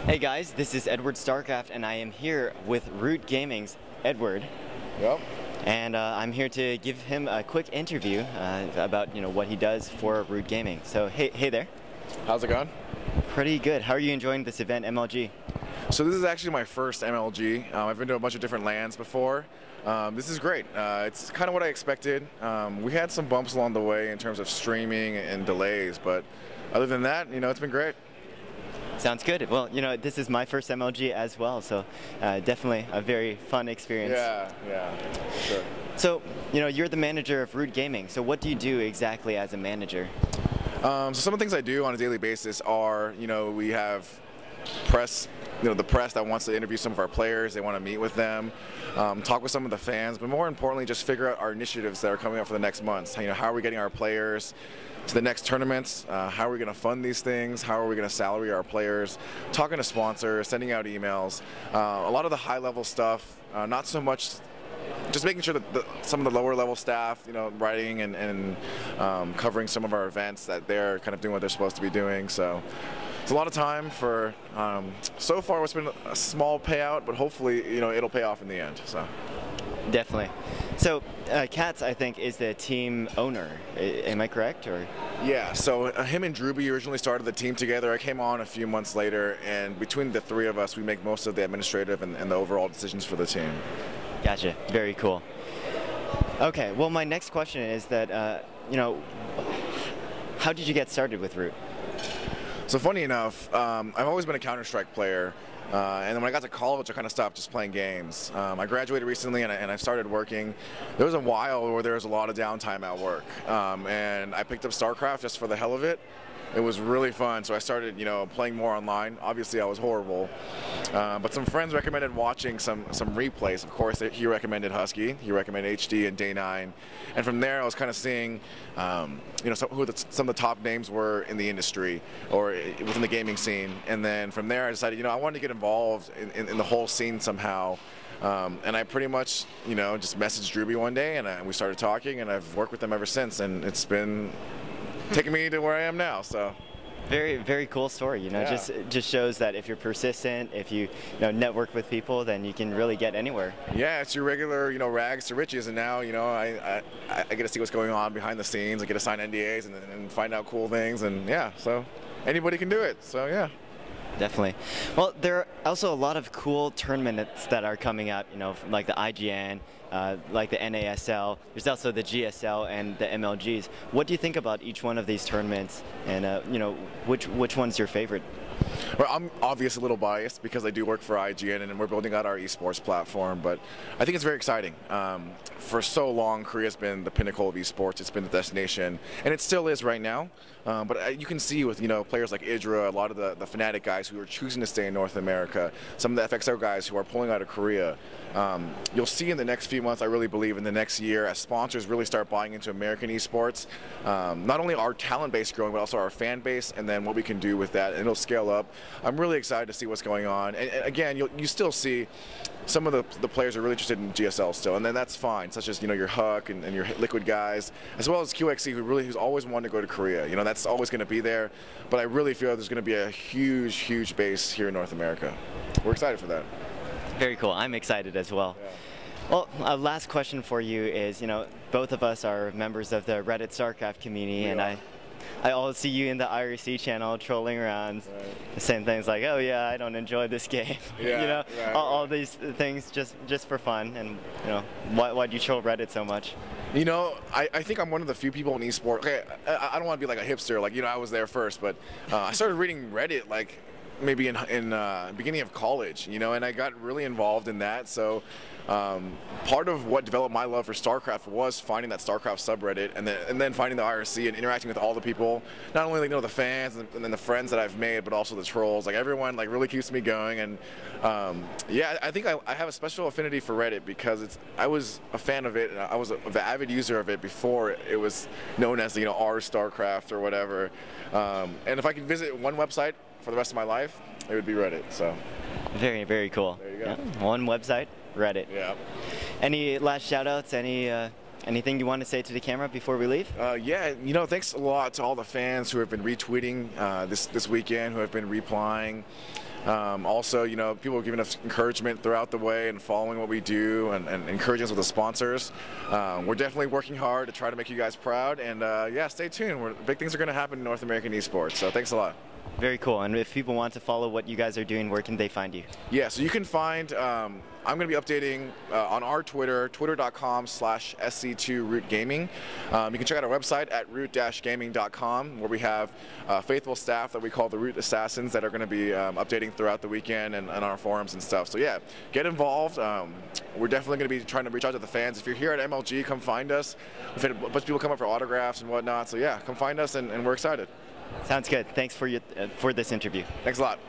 Hey guys, this is EdwardStarcraft, and I am here with ROOTEgaming's Edward. Yep. And I'm here to give him a quick interview about what he does for ROOTEgaming. So hey there. How's it going? Pretty good. How are you enjoying this event, MLG? So this is actually my first MLG. I've been to a bunch of different LANs before. This is great. It's kind of what I expected. We had some bumps along the way in terms of streaming and delays, but other than that, it's been great. Sounds good. Well, this is my first MLG as well, so definitely a very fun experience. Yeah, sure. So, you're the manager of ROOTEgaming. So what do you do exactly as a manager? So some of the things I do on a daily basis are, we have press, the press that wants to interview some of our players. They want to meet with them, talk with some of the fans, but more importantly, just figure out our initiatives that are coming up for the next months. How are we getting our players to the next tournaments? How are we going to fund these things? How are we going to salary our players? Talking to sponsors, sending out emails. A lot of the high-level stuff, not so much just making sure that some of the lower level staff, writing and covering some of our events, that they're kind of doing what they're supposed to be doing. So it's a lot of time for, so far it's been a small payout, but hopefully, it'll pay off in the end. So. Definitely. So, Katz, I think, is the team owner. Am I correct? Or? Yeah, so him and Drewby originally started the team together. I came on a few months later, and between the three of us, we make most of the administrative and the overall decisions for the team. Gotcha. Very cool. Okay, well, my next question is that, how did you get started with Root? So funny enough, I've always been a Counter-Strike player. And then when I got to college, I kind of stopped just playing games. I graduated recently, and I started working. There was a while where there was a lot of downtime at work, and I picked up StarCraft just for the hell of it. It was really fun, so I started, playing more online. Obviously, I was horrible, but some friends recommended watching some replays. Of course, he recommended Husky, he recommended HD and Day9, and from there, I was kind of seeing, who some of the top names were in the industry or within the gaming scene. And then from there, I decided, I wanted to get involved in the whole scene somehow. And I pretty much, just messaged Drewby one day, and we started talking, and I've worked with them ever since, and it's been taking me to where I am now. So very, very cool story. Yeah. Just shows that if you're persistent, if you, network with people, then you can really get anywhere. Yeah, it's your regular, rags to riches, and now, I get to see what's going on behind the scenes. I get to sign NDAs and find out cool things, and yeah, so anybody can do it. So yeah. Definitely. Well, there are also a lot of cool tournaments that are coming up, like the IGN, like the NASL. There's also the GSL and the MLGs. What do you think about each one of these tournaments, and which one's your favorite? Well, I'm obviously a little biased because I do work for IGN and we're building out our esports platform, but I think it's very exciting. For so long, Korea's been the pinnacle of esports. It's been the destination, and it still is right now. But you can see with players like Idra, a lot of the Fnatic guys who are choosing to stay in North America, some of the FXO guys who are pulling out of Korea. You'll see in the next few months, I really believe in the next year, as sponsors really start buying into American esports, not only our talent base growing, but also our fan base, and then what we can do with that, and it'll scale up. I'm really excited to see what's going on. And again, you still see some of the players are really interested in GSL still, and then that's fine, such as your Huck and your Liquid guys, as well as QXC, who's always wanted to go to Korea. That's always going to be there, but I really feel there's going to be a huge base here in North America. We're excited for that. Very cool. I'm excited as well. Yeah. Well, last question for you is, both of us are members of the Reddit StarCraft community, and I always see you in the IRC channel trolling around, saying things like, "Oh yeah, I don't enjoy this game," Yeah, all these things just for fun. And why do you troll Reddit so much? I think I'm one of the few people in esports. Okay, I don't want to be like a hipster, like I was there first, but I started reading Reddit like maybe in beginning of college, and I got really involved in that. So part of what developed my love for StarCraft was finding that StarCraft subreddit, and then finding the IRC and interacting with all the people, not only the fans and then the friends that I've made, but also the trolls. Like everyone really keeps me going. And yeah, I think I have a special affinity for Reddit because I was a fan of it, and I was an avid user of it before it was known as r/StarCraft or whatever. And if I could visit one website for the rest of my life, it would be Reddit. So very, very cool. There you go. Yeah. One website, Reddit. Yeah. Any last shout outs? Anything you want to say to the camera before we leave? Yeah, thanks a lot to all the fans who have been retweeting this weekend, who have been replying. Also, you know, people are giving us encouragement throughout the way and following what we do and encouraging us with the sponsors. We're definitely working hard to try to make you guys proud, and yeah, stay tuned. Big things are going to happen in North American esports, so thanks a lot. Very cool. And if people want to follow what you guys are doing, where can they find you? Yeah, so you can find, I'm going to be updating on our Twitter, twitter.com/SC2ROOTEgaming. You can check out our website at root-gaming.com, where we have faithful staff that we call the Root Assassins that are going to be updating throughout the weekend and on our forums and stuff. So yeah, get involved. We're definitely going to be trying to reach out to the fans. If you're here at MLG, come find us. We've had a bunch of people come up for autographs and whatnot. So yeah, come find us, and we're excited. Sounds good. Thanks for this interview. Thanks a lot.